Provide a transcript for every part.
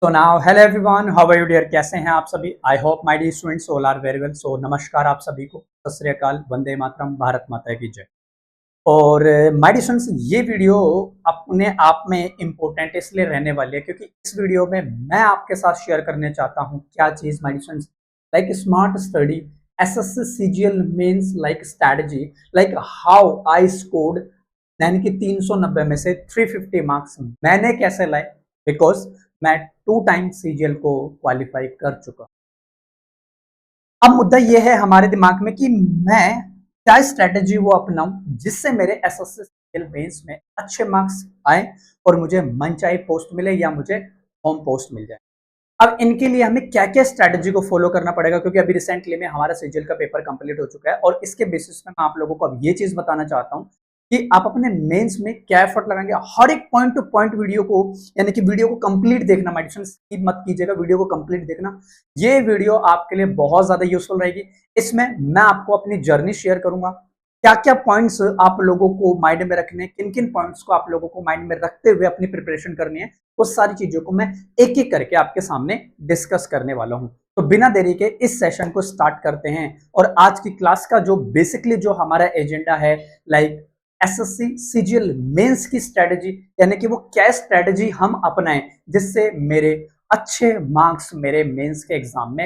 तो now hello everyone, how are you dear? कैसे हैं आप सभी? I hope my dear students all are very well. So नमस्कार आप सभी को, सत श्री अकाल, वंदे मातरम, भारत माता की जय। और माय डियर स्टूडेंट्स, ये वीडियो अपने आप में इम्पोर्टेंट इसलिए रहने वाली है क्योंकि इस वीडियो में मैं आपके साथ शेयर करने चाहता हूँ क्या चीज, my dear students, like smart study SSC CGL mains like strategy, like how I scored, यानी कि 390 में से 350 मार्क्स मैंने कैसे लाए, बिकॉज मैं 2 टाइम सीजीएल को क्वालिफाई कर चुका। अब मुद्दा यह है हमारे दिमाग में कि मैं क्या स्ट्रेटेजी वो अपनाऊं जिससे मेरे एसएससी सीजीएल मेंस में अच्छे मार्क्स आए और मुझे मनचाही पोस्ट मिले या मुझे होम पोस्ट मिल जाए। अब इनके लिए हमें क्या क्या स्ट्रेटेजी को फॉलो करना पड़ेगा, क्योंकि अभी रिसेंटली में हमारा सीजीएल का पेपर कंप्लीट हो चुका है और इसके बेसिस में मैं आप लोगों को अब ये चीज बताना चाहता हूं कि आप अपने मेंस में क्या एफर्ट लगाएंगे। हर एक पॉइंट टू पॉइंट वीडियो को, यानी कि वीडियो को कंप्लीट देखना, मेडिटेशन स्किप मत कीजिएगा, वीडियो को कंप्लीट देखना। ये वीडियो आपके लिए बहुत ज्यादा यूजफुल रहेगी। इसमें मैं आपको अपनी जर्नी शेयर करूंगा, क्या क्या पॉइंट्स आप लोगों को माइंड में रखने, किन किन पॉइंट्स को आप लोगों को माइंड में रखते हुए अपनी प्रिपरेशन करनी है, वो सारी चीजों को मैं एक एक करके आपके सामने डिस्कस करने वाला हूं। तो बिना देरी के इस सेशन को स्टार्ट करते हैं। और आज की क्लास का जो बेसिकली जो हमारा एजेंडा है, लाइक एसएससी सीजीएल मेंस की स्ट्रेटेजी, यानी कि वो क्या स्ट्रेटेजी हम अपनाएं जिससे मेरे अच्छे मार्क्स मेरे मेंस के एग्जाम में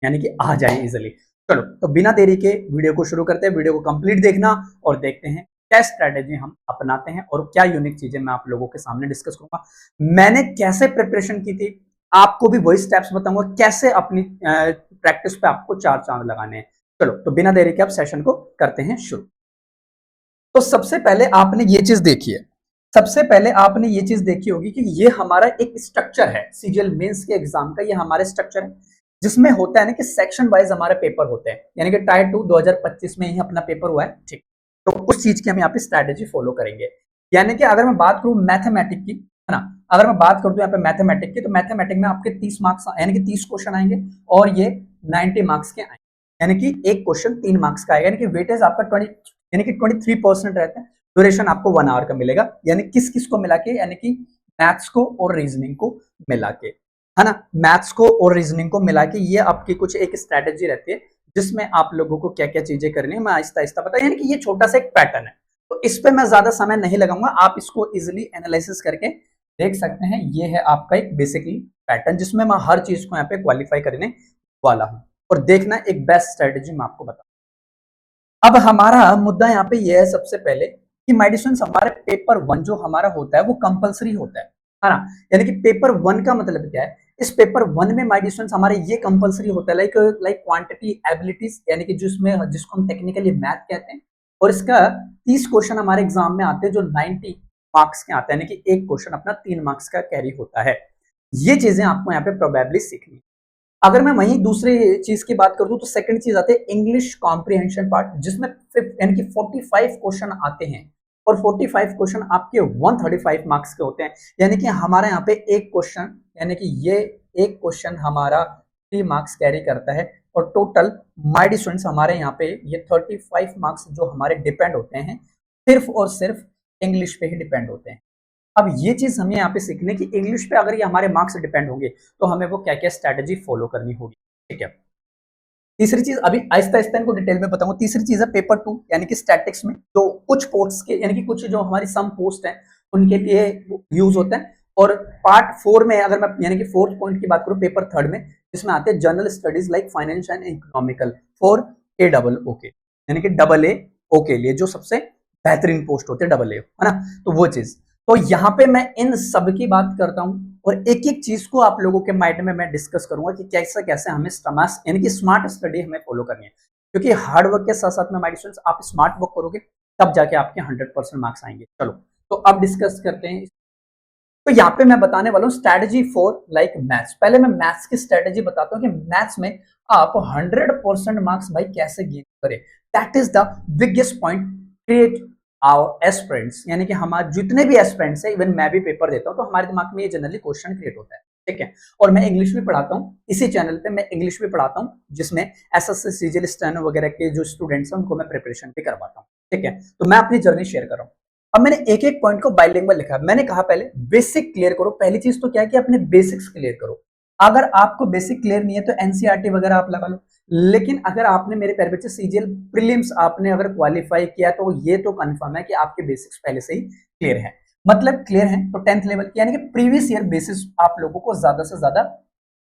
यानी कि आ जाए इजिली। चलो, तो बिना देरी के वीडियो को शुरू करते हैं। वीडियो को कंप्लीट देखना और देखते हैं क्या स्ट्रेटेजी हम अपनाते हैं और क्या यूनिक चीजें मैं आप लोगों के सामने डिस्कस करूंगा। मैंने कैसे प्रिपरेशन की थी, आपको भी वही स्टेप्स बताऊंगा, कैसे अपनी प्रैक्टिस पे आपको 4 चांद लगाने हैं। चलो, तो बिना देरी के अब सेशन को करते हैं शुरू। तो सबसे पहले आपने ये चीज देखी है, सबसे पहले आपने ये चीज देखी होगी कि ये हमारा एक स्ट्रक्चर है सीजीएल मेंस के एग्जाम का। ये हमारे स्ट्रक्चर है जिसमें होता है ना कि सेक्शन वाइज हमारे पेपर होते हैं, यानी कि टायर 2 2025 में ही अपना पेपर हुआ है, ठीक। तो उस चीज की हम यहाँ पे स्ट्रेटेजी फॉलो करेंगे। यानी कि अगर मैं बात करूं मैथमेटिक की, है ना, अगर मैं बात करूं यहाँ पे मैथमेटिक की, तो मैथमेटिक में आपके 30 मार्क्स यानी कि 30 क्वेश्चन आएंगे और ये 90 मार्क्स के आएंगे, यानी कि एक क्वेश्चन 3 मार्क्स का आएगा, यानी कि वेटेज आपका 20 यानी कि 23% रहता है। ड्यूरेशन आपको 1 आवर का मिलेगा, यानी किस किस को मिला के, यानी कि मैथ्स को और रीजनिंग को मिला के, है ना, मैथ्स को और रीजनिंग को मिला के ये आपकी कुछ एक स्ट्रेटेजी रहती है जिसमें आप लोगों को क्या क्या चीजें करनी है मैं आहिस्ता आहिस्ता बता, यानी कि ये छोटा सा एक पैटर्न है। तो इस पे मैं ज्यादा समय नहीं लगाऊंगा, आप इसको इजिली एनालिसिस करके देख सकते हैं। ये है आपका एक बेसिकली पैटर्न जिसमें मैं हर चीज को यहाँ पे क्वालिफाई करने वाला हूँ और देखना एक बेस्ट स्ट्रेटेजी मैं आपको बता। अब हमारा मुद्दा यहाँ पे ये है सबसे पहले कि मेडिसिन हमारे पेपर 1 जो हमारा होता है वो कंपलसरी होता है ना, यानी कि पेपर 1 का मतलब क्या है, इस पेपर 1 में मेडिसिन हमारे ये कंपलसरी होता है, लाइक क्वांटिटी एबिलिटीज, यानी कि जिसमें जिसको हम टेक्निकली मैथ कहते हैं। और इसका 30 क्वेश्चन हमारे एग्जाम में आते हैं जो 90 मार्क्स के आते हैं, यानी कि एक क्वेश्चन अपना 3 मार्क्स का कैरी होता है। ये चीजें आपको यहाँ पे प्रोबेबली सीखनी। अगर मैं वहीं दूसरी चीज की बात करूं तो सेकंड चीज आते हैं इंग्लिश कॉम्प्रिहेंशन पार्ट, जिसमें यानी कि 45 क्वेश्चन आते हैं और 45 क्वेश्चन आपके 135 मार्क्स के होते हैं, यानी कि हमारे यहाँ पे एक क्वेश्चन, यानी कि ये एक क्वेश्चन हमारा 3 मार्क्स कैरी करता है और टोटल माय डियर स्टूडेंट्स हमारे यहाँ पे ये 35 मार्क्स जो हमारे डिपेंड होते हैं सिर्फ और सिर्फ इंग्लिश पे ही डिपेंड होते हैं। अब ये चीज हमें यहाँ पे सीखने की, इंग्लिश पे अगर ये हमारे मार्क्स डिपेंड होंगे तो हमें वो क्या क्या स्ट्रेटेजी फॉलो करनी होगी, ठीक है। तीसरी चीज अभी आहिस्ता आहिस्ता इनको डिटेल में बताऊंगा। तीसरी चीज है पेपर 2, यानी कि स्टैटिक्स में जो कुछ पोस्ट के, यानी कि कुछ जो हमारी सम पोस्ट है उनके लिए यूज होता है। और पार्ट 4 में अगर मैं यानी कि 4th पॉइंट की बात करूं पेपर 3 में, जिसमें आते हैं general studies like finance and economical for AAO के, यानी कि AA के लिए जो सबसे बेहतरीन पोस्ट होते हैं AA, है ना। तो वो चीज, तो यहाँ पे मैं इन सब की बात करता हूँ और एक एक चीज को आप लोगों के माइंड में मैं डिस्कस करूंगा कि कैसे कैसे हमें यानी कि स्मार्ट स्टडी हमें फॉलो करनी है, क्योंकि हार्ड वर्क के साथ साथ में माय स्टूडेंट्स आप स्मार्ट वर्क करोगे तब जाके आपके 100% मार्क्स आएंगे। चलो, तो अब डिस्कस करते हैं। तो यहाँ पे मैं बताने वाला हूँ स्ट्रेटेजी फॉर लाइक मैथ्स। पहले मैं मैथ्स की स्ट्रेटेजी बताता हूँ कि मैथ्स में आप 100% मार्क्स भाई कैसे गेन करें। That is the biggest point create our aspirants, यानी कि हमारे जितने भी एस्पिरेंट्स है, इवन मैं भी पेपर देता हूँ तो हमारे दिमाग में ये जनरली क्वेश्चन क्रिएट होता है, ठीक है। और मैं इंग्लिश भी पढ़ाता हूँ, इसी चैनल पे मैं इंग्लिश भी पढ़ाता हूँ जिसमें एसएससी सीजीएल स्टेनो वगैरह के जो स्टूडेंट्स हैं उनको मैं प्रिपरेशन भी करवाता हूँ, ठीक है। तो मैं अपनी जर्नी शेयर कर रहा हूँ। अब मैंने एक एक पॉइंट को बाइलिंगुअल लिखा है। मैंने कहा पहले बेसिक क्लियर करो। पहली चीज तो क्या है कि अपने बेसिक्स क्लियर करो। अगर आपको बेसिक क्लियर नहीं है तो एनसीईआरटी वगैरह आप लगा लो। लेकिन अगर आपने मेरे प्यारे बच्चे सीजीएल प्रीलिम्स आपने अगर क्वालिफाई किया तो ये तो कंफर्म है कि आपके बेसिक्स पहले से ही क्लियर है। मतलब क्लियर है तो 10th लेवल की, यानी कि प्रीवियस ईयर बेसिस आप लोगों को ज्यादा से ज्यादा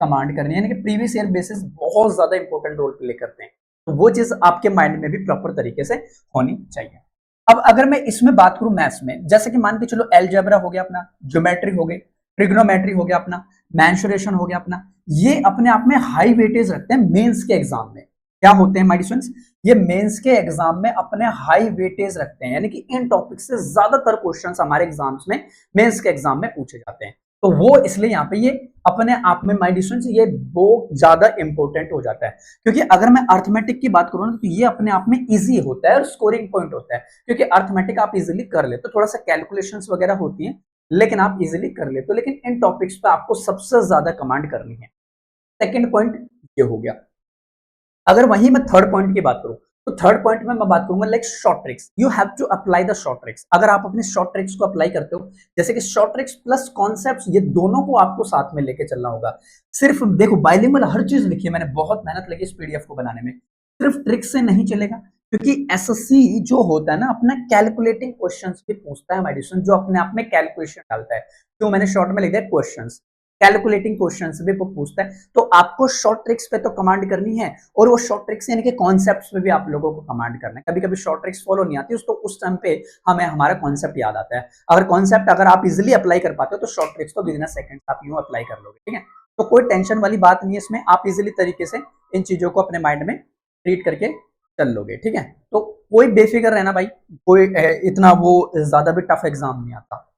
कमांड करनी है, यानी कि प्रीवियस ईयर बेसिस बहुत ज्यादा इंपॉर्टेंट रोल प्ले करते हैं। तो वो चीज आपके माइंड में भी प्रॉपर तरीके से होनी चाहिए। अब अगर मैं इसमें बात करूं मैथ्स में, जैसे कि मान के चलो एलजेब्रा हो गया अपना, ज्योमेट्री हो गई, ट्रिग्नोमेट्री हो गया अपना, मेंसुरेशन हो गया अपना, ये अपने आप में हाई वेटेज रखते हैं मेंस के एग्जाम में। क्या होते हैं माय स्टूडेंट्स, ये मेंस के एग्जाम में अपने हाई वेटेज रखते हैं, यानी कि इन टॉपिक से ज्यादातर क्वेश्चंस हमारे एग्जाम्स में मेंस के एग्जाम में पूछे जाते हैं। तो वो इसलिए यहाँ पे ये अपने आप में माय स्टूडेंट्स ये बहुत ज्यादा इंपॉर्टेंट हो जाता है। क्योंकि अगर मैं अर्थमेटिक की बात करूं ना तो ये अपने आप में इजी होता है और स्कोरिंग पॉइंट होता है, क्योंकि अर्थमेटिक आप इजीली कर लेते हो, थोड़ा सा कैलकुलेशंस वगैरह होती हैं लेकिन आप इजीली कर लेते हो, लेकिन इन टॉपिक्स पे आपको सबसे ज्यादा कमांड करनी है। सेकेंड पॉइंट ये हो गया। अगर वहीं मैं थर्ड पॉइंट की बात करूं तो थर्ड पॉइंट में मैं बात करूंगा like short tricks. You have to apply the short tricks. अगर आप अपने शॉर्ट ट्रिक्स को अप्लाई करते हो, जैसे कि शॉर्ट ट्रिक्स प्लस कॉन्सेप्ट्स, ये दोनों को आपको साथ में लेके चलना होगा। सिर्फ देखो बाइलिंगुअल हर चीज लिखी है मैंने, बहुत मेहनत लगी इस पीडीएफ को बनाने में। सिर्फ ट्रिक्स से नहीं चलेगा, क्योंकि एसएससी जो होता है ना अपना कैलकुलेटिंग क्वेश्चंस भी पूछता है हमारे स्टूडेंट, जो अपने आप में कैलकुलेशन डालता है। तो मैंने शॉर्ट में लिख दिया क्वेश्चंस, कैलकुलेटिंग क्वेश्चंस भी पूछता है। तो आपको शॉर्ट ट्रिक्स पे तो कमांड करनी है, और वो शॉर्ट ट्रिक्स यानी कि कॉन्सेप्ट्स पे भी आप लोगों को कमांड करना है। कभी कभी शॉर्ट ट्रिक्स फॉलो नहीं आती तो उस टाइम पे हमें हमारा कॉन्सेप्ट याद आता है। अगर कॉन्सेप्ट अगर आप इजिली अप्लाई कर पाते हो तो शॉर्ट ट्रिक्स तो विद इन सेकंड आप यूं अप्लाई कर लोगे, ठीक है। तो कोई टेंशन वाली बात नहीं है इसमें, आप इजिली तरीके से इन चीजों को अपने माइंड में ट्रीट करके चल लोगे, ठीक है। तो कोई बेफिक्र रहना भाई, कोई इतना वो ज्यादा भी टफ एग्जाम नहीं आता।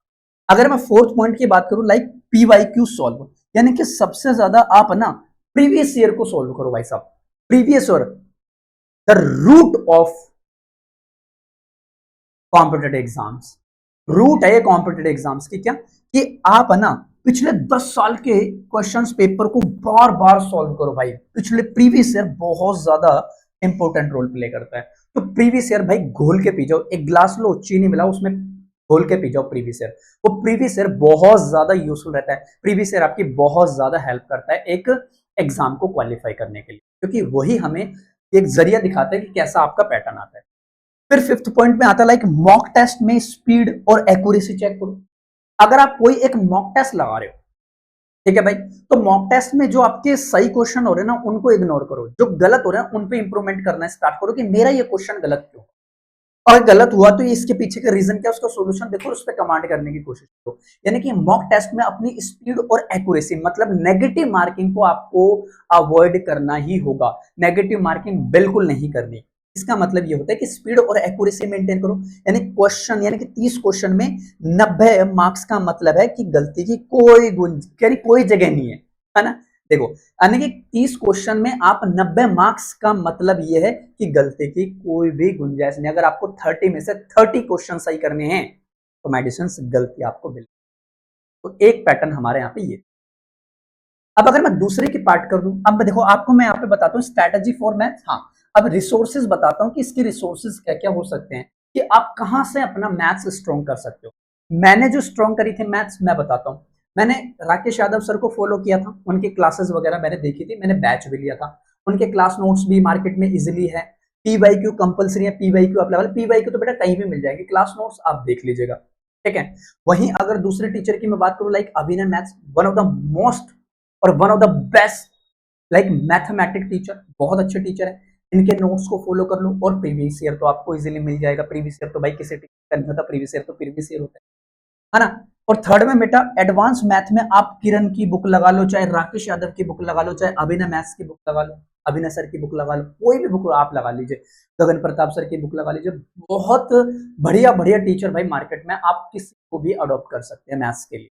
अगर मैं फोर्थ पॉइंट की बात करूं लाइक पीवाईक्यू सॉल्व, यानी कि सबसे ज्यादा आप ना प्रीवियस ईयर को सॉल्व करो भाई साहब। Previous year the root of competitive exams, root है कॉम्पिटेटिव एग्जाम्स की, क्या कि आप है ना पिछले 10 साल के क्वेश्चंस पेपर को बार बार सॉल्व करो भाई। पिछले प्रीवियस ईयर बहुत ज्यादा इंपॉर्टेंट रोल प्ले करता है। तो प्रीवियस ईयर भाई घोल के पी जाओ, एक ग्लास लो, चीनी मिलाओ उसमें, घोल के पी जाओ प्रीवियस ईयर। वो प्रीवियस ईयर बहुत ज्यादा यूजफुल रहता है। प्रीवियस ईयर आपकी बहुत ज्यादा हेल्प करता है एक एग्जाम को क्वालिफाई करने के लिए, क्योंकि वही हमें एक जरिया दिखाता है कि कैसा आपका पैटर्न आता है। फिर फिफ्थ पॉइंट में आता है लाइक मॉक टेस्ट में स्पीड और एक्यूरेसी चेक करो। अगर आप कोई एक मॉक टेस्ट लगा रहे हो, ठीक है भाई, तो मॉक टेस्ट में जो आपके सही क्वेश्चन हो रहे हैं ना उनको इग्नोर करो, जो गलत हो रहे हैं उन पे इंप्रूवमेंट करना स्टार्ट करो कि मेरा ये क्वेश्चन गलत क्यों, और गलत हुआ तो इसके पीछे का रीजन क्या, उसका सॉल्यूशन देखो, उस पर कमांड करने की कोशिश करो। यानी कि मॉक टेस्ट में अपनी स्पीड और एक्यूरेसी, मतलब नेगेटिव मार्किंग को आपको अवॉइड करना ही होगा। नेगेटिव मार्किंग बिल्कुल नहीं करनी। इसका मतलब ये होता है कि स्पीड और एक्यूरेसी मेंटेन करो। यानी क्वेश्चन, यानी कि 30 क्वेश्चन में 90 मार्क्स का मतलब है कि गलती की कोई यानी कोई जगह नहीं है ना। देखो यानी कि 30 क्वेश्चन में आप 90 मार्क्स का मतलब यह है कि गलती की कोई भी गुंजाइश नहीं। अगर आपको 30 में से 30 क्वेश्चन सही करने हैं तो मेडिसिन गलती आपको मिलेगी। तो एक पैटर्न हमारे यहाँ पे ये। अब अगर मैं दूसरे की पार्ट कर दूं, अब देखो आपको मैं यहाँ पे बताता हूँ स्ट्रैटेजी फॉर मैथ। हाँ, अब रिसोर्सेज बताता हूँ कि इसके रिसोर्सेज क्या क्या हो सकते हैं, कि आप कहां से अपना मैथ्स स्ट्रॉन्ग कर सकते हो। मैंने जो स्ट्रॉन्ग करी थी मैथ्स मैं बताता हूँ। मैंने राकेश यादव सर को फॉलो किया था, उनकी क्लासेस वगैरह मैंने देखी थी, मैंने बैच भी लिया था। उनके क्लास नोट्स भी मार्केट में इजिली है। पीवाईक्यू कंपलसरी है, पीवाईक्यू अवेलेबल, पीवाईक्यू तो बेटा कहीं भी मिल जाएगी, क्लास नोट्स आप देख लीजिएगा, ठीक है। वहीं अगर दूसरे टीचर की मैं बात करूं like Abhinay maths, one of the most और one of the best like mathematic teacher, बहुत अच्छे टीचर है। इनके नोट्स को फॉलो कर लो और प्रीवियस ईयर तो आपको इजीली मिल जाएगा। प्रीवियस ईयर तो भाई किसी टीचर का नहीं होता, प्रीवियस ईयर तो प्रीवियस ईयर होता है ना। और थर्ड में बेटा एडवांस मैथ में आप किरण की बुक लगा लो, चाहे राकेश यादव की बुक लगा लो, चाहे अभिनय मैथ्स की बुक लगा लो, अभिनय सर की बुक लगा लो, कोई भी बुक आप लगा लीजिए, गगन प्रताप सर की बुक लगा लीजिए। बहुत बढ़िया बढ़िया टीचर भाई मार्केट में, आप किसी को भी अडॉप्ट कर सकते हैं मैथ्स के लिए,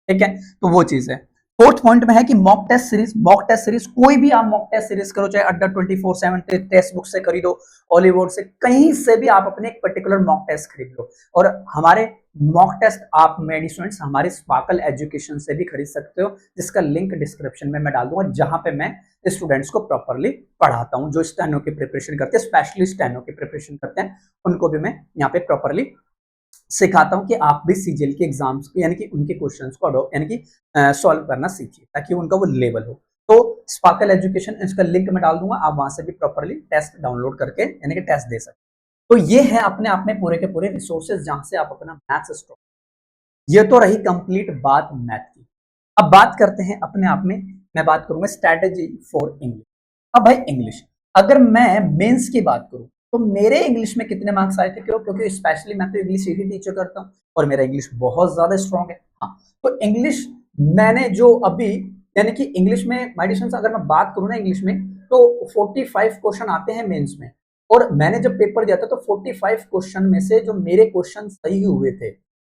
ठीक है। तो वो चीज है। फोर्थ पॉइंट में है कि mock test series, mock test series कोई भी आप मॉक टेस्ट सीरीज करो, चाहे अड्डा 24/7 टेस्ट बुक से खरीदो, ऑलिवोर्ड से, कहीं से भी आप अपने एक पर्टिकुलर मॉक टेस्ट खरीद लो। और हमारे मॉक टेस्ट आप मेडी स्टूडेंट्स हमारे स्पार्कल एजुकेशन से भी खरीद सकते हो, जिसका लिंक डिस्क्रिप्शन में मैं डाल दूंगा, जहां पे मैं स्टूडेंट्स को प्रॉपरली पढ़ाता हूं, जो स्टेनो की प्रिपरेशन करते हैं, स्पेशली स्टेनो की प्रिपरेशन करते हैं, उनको भी मैं यहाँ पे प्रॉपरली सिखाता हूं कि आप भी सीजीएल के एग्जाम्स को यानी कि उनके क्वेश्चंस को यानी कि सॉल्व करना सीखिए ताकि उनका वो लेवल हो। तो स्पार्कल एजुकेशन, इसका लिंक मैं डाल दूंगा, आप वहां से भी प्रॉपरली टेस्ट डाउनलोड करके यानी कि टेस्ट दे सकते। तो ये है अपने आप में पूरे के पूरे रिसोर्सेज जहां से आप अपना मैथ्स स्टॉप। ये तो रही कंप्लीट बात मैथ की। अब बात करते हैं अपने आप में, मैं बात करूंगा स्ट्रैटेजी फॉर इंग्लिश। अब भाई इंग्लिश, अगर मैं मेंस की बात करूं तो मेरे इंग्लिश में कितने मार्क्स आए थे? क्यों? क्योंकि स्पेशली मैं तो इंग्लिश ही टीचर करता हूं और मेरा इंग्लिश बहुत ज्यादा स्ट्रांग है। हाँ, तो इंग्लिश मैंने जो अभी यानी कि इंग्लिश में माय डियर, अगर मैं बात करूं ना इंग्लिश में, तो 45 क्वेश्चन आते हैं मेंस में। और मैंने जब पेपर दिया था तो 45 क्वेश्चन में से जो मेरे क्वेश्चन सही हुए थे,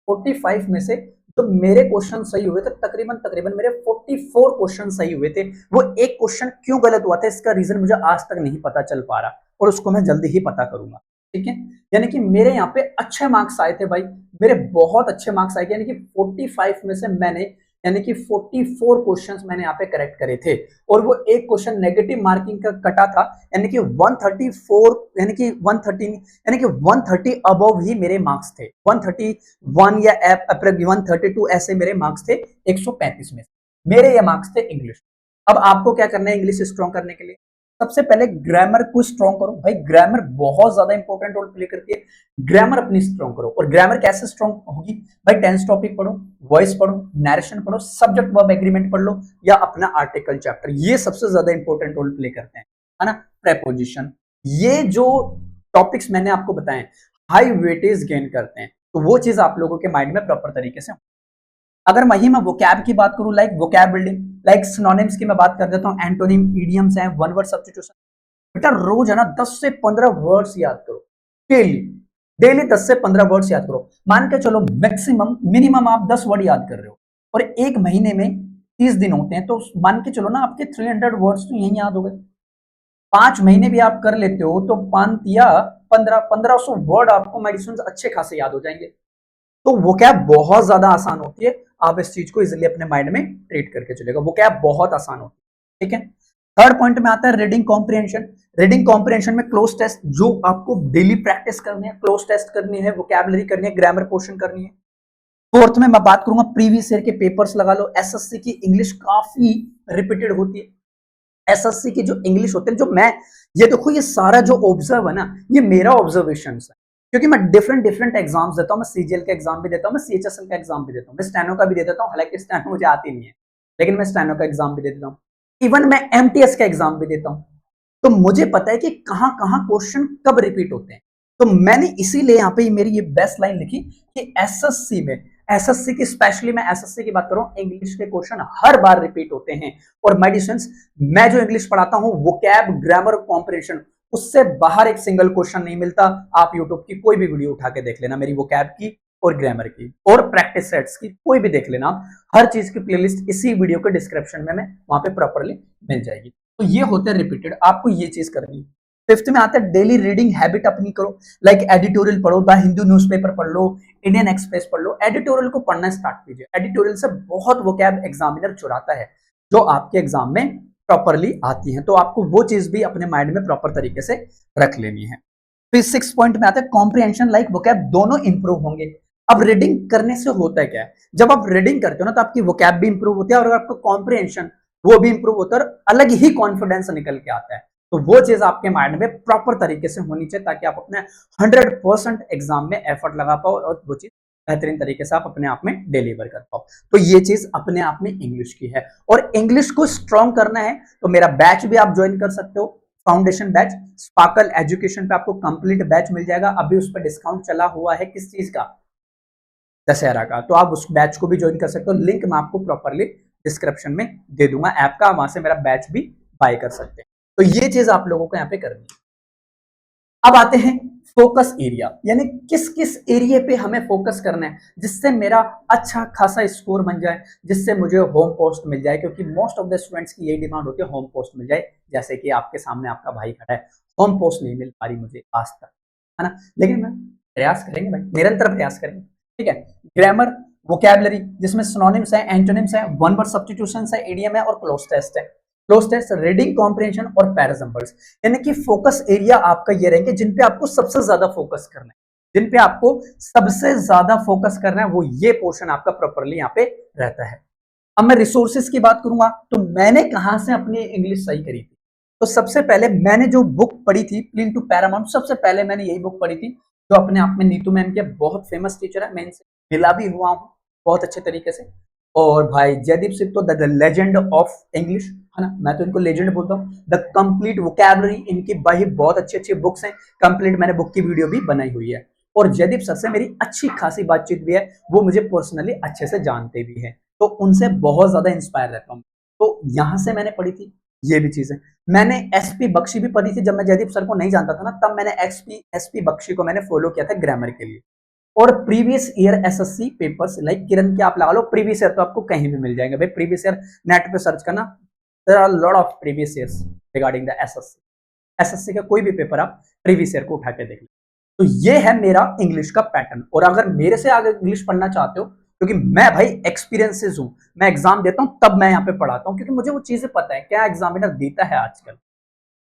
45 में से तो मेरे क्वेश्चन सही हुए थे, तकरीबन तकरीबन मेरे 44 क्वेश्चन सही हुए थे। वो एक क्वेश्चन क्यों गलत हुआ था इसका रीजन मुझे आज तक नहीं पता चल पा रहा और उसको मैं जल्दी ही पता करूंगा। ठीक है, यानी कि मेरे यहाँ पे अच्छे मार्क्स आए थे भाई, मेरे बहुत अच्छे मार्क्स आए, यानी कि 45 में से मैंने यानी कि 44 क्वेश्चंस मैंने यहाँ पे करेक्ट करे थे और वो एक क्वेश्चन नेगेटिव मार्किंग का कटा था, यानी कि 134 यानी कि 130 यानी कि 130 अबव ही मेरे मार्क्स थे। 131 या अप्रॉक्स 132 ऐसे मेरे मार्क्स थे 135 में। मेरे ये मार्क्स थे इंग्लिश। अब आपको क्या करना है इंग्लिश स्ट्रॉन्ग करने के लिए? सबसे पहले ग्रामर को स्ट्रॉन्ग करो भाई, ग्रामर बहुत ज्यादा इंपॉर्टेंट रोल प्ले करती है। ग्रामर अपनी स्ट्रॉन्ग करो। और ग्रामर कैसे स्ट्रॉन्ग होगी भाई? टेंस टॉपिक पढ़ो, वॉइस पढ़ो, नरेशन पढ़ो, सब्जेक्ट वर्ब एग्रीमेंट पढ़ लो या अपना आर्टिकल चैप्टर, ये सबसे ज्यादा इंपॉर्टेंट रोल प्ले करते हैं, है ना। प्रेपोजिशन, ये जो टॉपिक्स मैंने आपको बताए हाई वेटेज गेन करते हैं, तो वो चीज आप लोगों के माइंड में प्रॉपर तरीके से। अगर वही मैं वोकैब की बात करूं, like vocab building, like synonyms की मैं बात कर देता हूं, एंटोनिम, इडियम्स हैं, वन वर्ड सब्स्टिट्यूशन। बेटा रोज है ना 10 से 15 वर्ड्स याद करो डेली। डेली 10 से 15 वर्ड्स याद करो। मान के चलो मैक्सिमम मिनिमम आप 10 वर्ड याद कर रहे हो और एक महीने में 30 दिन होते हैं, तो मान के चलो ना आपके 300 वर्ड्स तो यही याद हो गए। 5 महीने भी आप कर लेते हो तो 5 या 1500 वर्ड आपको मेडिसिन अच्छे खासे याद हो जाएंगे। तो वो क्या बहुत ज्यादा आसान होती है, आप इस चीज को इजिली अपने माइंड में ट्रीट करके चलेगा। वो क्या बहुत आसान होती है। ठीक है, थर्ड पॉइंट में आता है रीडिंग कॉम्प्रिहेंशन। रीडिंग कॉम्प्रिहेंशन में क्लोज टेस्ट जो आपको डेली प्रैक्टिस करनी है, क्लोज टेस्ट करनी है, वोकैबुलरी करनी है, ग्रामर पोर्शन करनी है। फोर्थ में मैं बात करूंगा प्रीवियस ईयर के पेपर्स लगा लो। एसएससी की इंग्लिश काफी रिपीटेड होती है। एसएससी की जो इंग्लिश होते हैं, जो मैं ये देखो ये सारा जो ऑब्जर्व है ना, ये मेरा ऑब्जर्वेशन है, क्योंकि मैं डिफरेंट डिफरेंट एग्जाम्स देता हूं। मैं सीजीएल का एग्जाम भी देता हूं, मैं सीएचएसएल का एग्जाम भी देता हूं, मैं स्टेनो का भी दे देता हूं। हालांकि स्टेनो मुझे आती नहीं है, लेकिन मैं स्टेनो का एग्जाम भी दे देता हूं। इवन मैं एमटीएस का एग्जाम भी देता हूं। तो मुझे पता है कि कहां कहां क्वेश्चन कब रिपीट होते हैं। तो मैंने इसीलिए यहाँ पे मेरी ये बेस्ट लाइन लिखी कि एसएससी में, एसएससी की स्पेशली मैं एसएससी की बात करूं, इंग्लिश के क्वेश्चन हर बार रिपीट होते हैं। और माय डियर स्टूडेंट्स, मैं जो इंग्लिश पढ़ाता हूं वोकैब, ग्रामर, कॉम्प्रिहेंशन, उससे बाहर एक सिंगल क्वेश्चन नहीं मिलता। आप यूट्यूब की कोई भी वीडियो उठा के देख लेना, मेरी वोकैब की और ग्रामर की और प्रैक्टिस सेट्स की कोई भी देख लेना। हर चीज की प्लेलिस्ट इसी वीडियो के डिस्क्रिप्शन में वहां पे प्रॉपरली मिल जाएगी। तो ये होते हैं रिपीटेड, आपको ये चीज करनी है। फिफ्थ में आता है डेली रीडिंग हैबिट अपनी करो। लाइक एडिटोरियल पढ़ो, द हिंदू न्यूज़पेपर पढ़ लो, इंडियन एक्सप्रेस पढ़ लो। एडिटोरियल को पढ़ना स्टार्ट कीजिए। एडिटोरियल से बहुत वोकैब एग्जामिनर चुराता है जो आपके एग्जाम में प्रॉपरली आती है। तो आपको वो चीज भी अपने माइंड में प्रॉपर तरीके से रख लेनी है। फिर 6 पॉइंट में आता है कॉम्प्रिहेंशन, लाइक वोकैब दोनों इंप्रूव होंगे। अब रीडिंग करने से होता है क्या है, जब आप रीडिंग करते हो ना तो आपकी वोकैब भी इंप्रूव होती है और आपका कॉम्प्रिहेंशन वो भी इंप्रूव होता है और अलग ही कॉन्फिडेंस निकल के आता है। तो वो चीज आपके माइंड में प्रॉपर तरीके से होनी चाहिए ताकि आप अपने 100% एग्जाम में एफर्ट लगा पाओ और वो चीज बेहतरीन तरीके से आप अपने आप में डिलीवर कर पाओ। तो ये चीज अपने आप में इंग्लिश की है। और इंग्लिश को स्ट्रॉन्ग करना है तो मेरा बैच भी आप ज्वाइन कर सकते हो, फाउंडेशन बैच स्पार्कल एजुकेशन पे आपको कंप्लीट बैच मिल जाएगा। अभी उस पर डिस्काउंट चला हुआ है, किस चीज का? दशहरा का। तो आप उस बैच को भी ज्वाइन कर सकते हो, लिंक मैं आपको प्रॉपरली डिस्क्रिप्शन में दे दूंगा ऐप का, वहां से मेरा बैच भी बाय कर सकते हैं। तो ये चीज आप लोगों को यहाँ पे करनी है। अब आते हैं फोकस एरिया, यानी किस किस एरिया पे हमें फोकस करना है जिससे मेरा अच्छा खासा स्कोर बन जाए, जिससे मुझे होम पोस्ट मिल जाए। क्योंकि मोस्ट ऑफ द स्टूडेंट्स की यही डिमांड होती है होम पोस्ट मिल जाए। जैसे कि आपके सामने आपका भाई खड़ा है, होम पोस्ट नहीं मिल पा रही मुझे आज तक, है ना। लेकिन मैं प्रयास करेंगे भाई, निरंतर प्रयास करेंगे। ठीक है, ग्रामर, वोकैबुलरी जिसमें सिनोनिम्स है, एंटोनिम्स है, वन वर्ड सब्स्टिट्यूशंस है, इडियम है और क्लोज टेस्ट है। क्लोज टेस्ट, रीडिंग कॉम्प्रिहेंशन और पैराजम्बल्स, यानी कि फोकस एरिया आपका ये रहेंगे जिन पे आपको सबसे ज्यादा फोकस करना है। जिन पे आपको सबसे ज्यादा फोकस करना है, वो ये पोर्शन आपका प्रॉपरली यहाँ पे रहता है। अब मैं रिसोर्सेज की बात करूंगा तो मैंने कहां से अपनी इंग्लिश सही करी थी। तो सबसे पहले मैंने जो बुक पढ़ी थी प्लीन टू पैरामाउंट, सबसे पहले मैंने यही बुक पढ़ी थी, जो अपने आप में नीतू मैम के बहुत फेमस टीचर है, मैं इनसे मिला भी हुआ हूँ बहुत अच्छे तरीके से। और भाई जयदीप सिंह तो द लेजेंड ऑफ इंग्लिश है ना, मैं तो इनको लेजेंड बोलता हूँ। द कंप्लीट वोकैबुलरी, इनकी भाई बहुत अच्छी अच्छी बुक्स हैं, कंप्लीट मैंने बुक की वीडियो भी बनाई हुई है। और जयदीप सर से मेरी अच्छी खासी बातचीत भी है, वो मुझे पर्सनली अच्छे से जानते भी हैं, तो उनसे बहुत ज्यादा इंस्पायर रहता हूँ। तो यहां से मैंने पढ़ी थी ये भी चीज है। मैंने एसपी बख्शी भी पढ़ी थी, जब मैं जयदीप सर को नहीं जानता था ना, तब मैंने एसपी बख्शी को मैंने फॉलो किया था ग्रामर के लिए। और previous year SSC papers like Kiran के आप लगा लो, प्रीवियस ईयर तो आपको कहीं भी मिल जाएंगे भाई, प्रीवियस ईयर नेट पे सर्च करना, there are lot of previous years regarding the SSC का कोई भी पेपर आप प्रीवियस ईयर को उठा के देख लो। तो ये है मेरा इंग्लिश का पैटर्न। और अगर मेरे से आगे इंग्लिश पढ़ना चाहते हो, क्योंकि मैं भाई एक्सपीरियंसेस हूं, मैं एग्जाम देता हूं तब मैं यहाँ पे पढ़ाता हूं, क्योंकि मुझे वो चीजें पता है क्या एग्जामिनर देता है आजकल,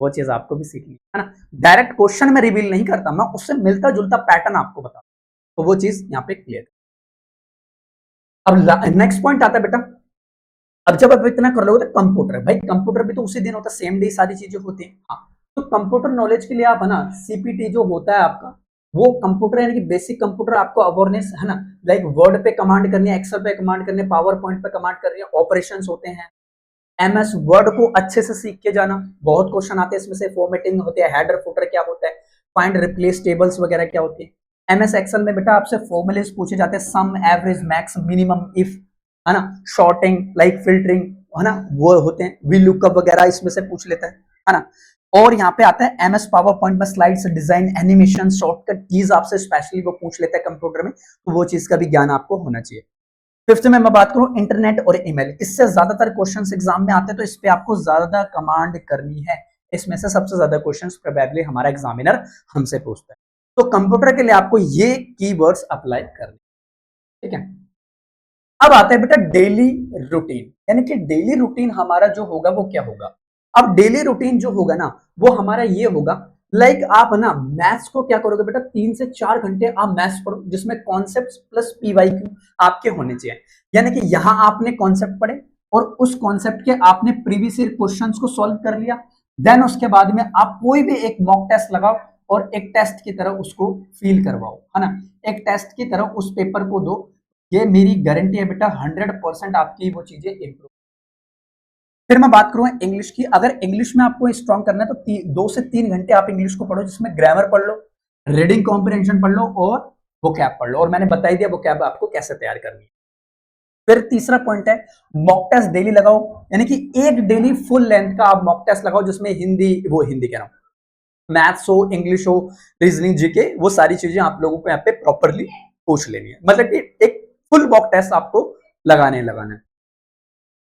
वो चीज आपको भी सीखनी है ना। डायरेक्ट क्वेश्चन में रिवील नहीं करता, मैं उससे मिलता जुलता पैटर्न आपको बताता हूं, तो वो चीज यहाँ पे क्लियर। अब नेक्स्ट पॉइंट आता है बेटा, अब जब आप इतना कर लोगे तो कंप्यूटर, भाई कंप्यूटर भी तो उसी दिन होता है, सेम डे सारी चीजें होती हैं। हाँ, तो कंप्यूटर नॉलेज के लिए आप है ना सीपीटी जो होता है आपका, वो कंप्यूटर यानी कि बेसिक कंप्यूटर आपको अवेयरनेस है ना, लाइक वर्ड पे कमांड करनी है, एक्सेल पे कमांड करनी है, पावर पॉइंट पे कमांड करनी है, ऑपरेशंस होते हैं। एमएस वर्ड को अच्छे से सीख के जाना, बहुत क्वेश्चन आते हैं इसमें से, फॉर्मेटिंग होती है, हेडर फुटर क्या होता है, फाइंड रिप्लेस टेबल्स वगैरह क्या होती है। एमएस एक्सेल में बेटा आपसे फॉर्मूलेस पूछे जाते हैं, सम, एवरेज, मैक्स, मिनिमम, इफ, है ना, शॉर्टिंग लाइक फिल्टरिंग, है ना, वो होते हैं, वी लुकअप वगैरह इसमें से पूछ लेता है ना। और यहाँ पे आता है एमएस पावर पॉइंट में slides, design, animation, shortcut keys आपसे स्पेशली वो पूछ लेता है कंप्यूटर में, तो वो चीज का भी ज्ञान आपको होना चाहिए। फिफ्थ में मैं बात करूं इंटरनेट और ईमेल, इससे ज्यादातर क्वेश्चंस एग्जाम में आते हैं, तो इस पे आपको ज्यादा कमांड करनी है, इसमें से सबसे ज्यादा क्वेश्चंस प्रोबेबली हमारा एग्जामिनर हमसे पूछता है। तो कंप्यूटर के लिए आपको ये कीवर्ड्स अप्लाई करने, ठीक है। अब आता है बेटा डेली रूटीन, यानी कि डेली रूटीन हमारा जो होगा वो क्या होगा। अब डेली रूटीन जो होगा ना, वो हमारा ये होगा, लाइक आप ना मैथ्स को क्या करोगे बेटा, 3 से 4 घंटे आप मैथ्स पढ़ो, जिसमें कॉन्सेप्ट प्लस पीवाईक्यू आपके होने चाहिए। यानी कि यहां आपने कॉन्सेप्ट पढ़े और उस कॉन्सेप्ट के आपने प्रीवियस ईयर क्वेश्चंस को सॉल्व कर लिया, देन उसके बाद में आप कोई भी एक मॉक टेस्ट लगाओ और एक टेस्ट की तरह उसको फील करवाओ, है ना, एक टेस्ट की तरह उस पेपर को दो। ये मेरी गारंटी है बेटा, 100% आपकी वो चीजें इंप्रूव। फिर मैं बात करूं इंग्लिश की, अगर इंग्लिश में आपको स्ट्रॉन्ग करना है तो 2 से 3 घंटे आप इंग्लिश को पढ़ो, जिसमें ग्रामर पढ़ लो, रीडिंग कॉम्प्रिहेंशन पढ़ लो और वोकैब पढ़ लो, और मैंने बता ही दिया वोकैब आपको कैसे तैयार करनी है। फिर तीसरा पॉइंट है मॉक टेस्ट डेली लगाओ, यानी कि एक डेली फुल लेंथ का आप मॉक टेस्ट लगाओ, जिसमें हिंदी कह रहा हूं, मैथ्स हो, इंग्लिश हो, रीजनिंग, जीके, वो सारी चीजें आप लोगों को यहाँ पे प्रॉपरली पूछ लेनी है, मतलब कि एक फुल मॉक टेस्ट आपको लगाना है।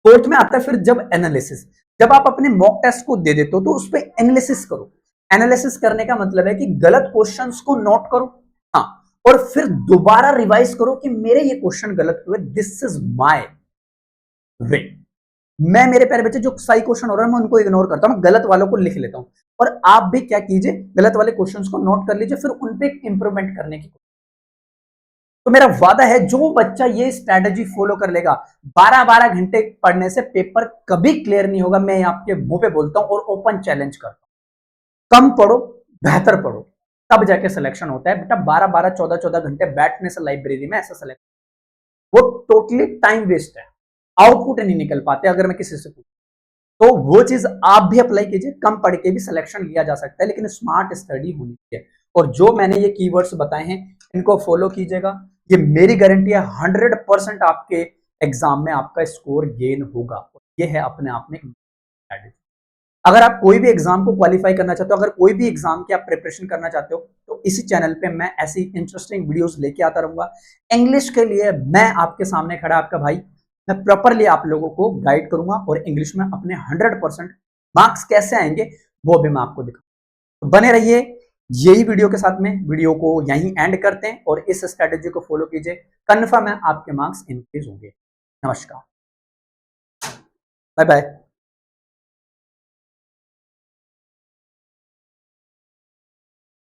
फोर्थ में आता है फिर जब एनालिसिस, जब आप अपने मॉक टेस्ट को दे देते हो तो उस पर एनालिसिस करो। एनालिसिस करने का मतलब है कि गलत क्वेश्चंस को नोट करो, हाँ, और फिर दोबारा रिवाइज करो कि मेरे ये क्वेश्चन गलत हुए, दिस इज माय वे। मैं मेरे प्यारे बच्चे जो सही क्वेश्चन हो रहा है मैं उनको इग्नोर करता हूं, गलत वालों को लिख लेता हूं, और आप भी क्या कीजिए, गलत वाले क्वेश्चंस को नोट कर लीजिए, फिर उन पे इंप्रूवमेंट करने की। तो मेरा वादा है जो बच्चा ये स्ट्रेटेजी फॉलो कर लेगा, 12-12 घंटे पढ़ने से पेपर कभी क्लियर नहीं होगा, मैं आपके मुंह पे बोलता हूं और ओपन चैलेंज करता हूं। कम पढ़ो, बेहतर पढ़ो, तब जाके सिलेक्शन होता है बेटा। 12-12, 14-14 घंटे बैठने से लाइब्रेरी में ऐसा सिलेक्शन, वो टोटली टाइम वेस्ट है, आउटपुट नहीं निकल पाते। अगर मैं किसी से पूछूं तो वो चीज आप भी अप्लाई कीजिए, कम पढ़ के भी सिलेक्शन लिया जा सकता है, लेकिन स्मार्ट स्टडी होनी चाहिए। और जो मैंने ये कीवर्ड्स बताए हैं इनको फॉलो कीजिएगा, ये मेरी गारंटी है, 100% आपके एग्जाम में आपका स्कोर गेन होगा। ये है अपने आप में स्ट्रैटेजी। अगर आप कोई भी एग्जाम को क्वालिफाई करना चाहते हो, अगर कोई भी एग्जाम की आप प्रिपरेशन करना चाहते हो, तो इसी चैनल पे मैं ऐसी इंटरेस्टिंग वीडियोस लेके आता रहूंगा। इंग्लिश के लिए मैं आपके सामने खड़ा आपका भाई, मैं प्रॉपरली आप लोगों को गाइड करूंगा, और इंग्लिश में अपने 100% मार्क्स कैसे आएंगे वो भी मैं आपको दिखाऊंगा। तो बने रहिए यही वीडियो के साथ में, वीडियो को यहीं एंड करते हैं और इस स्ट्रेटेजी को फॉलो कीजिए, कन्फर्म है आपके मार्क्स इंक्रीज होंगे। नमस्कार, बाय बाय।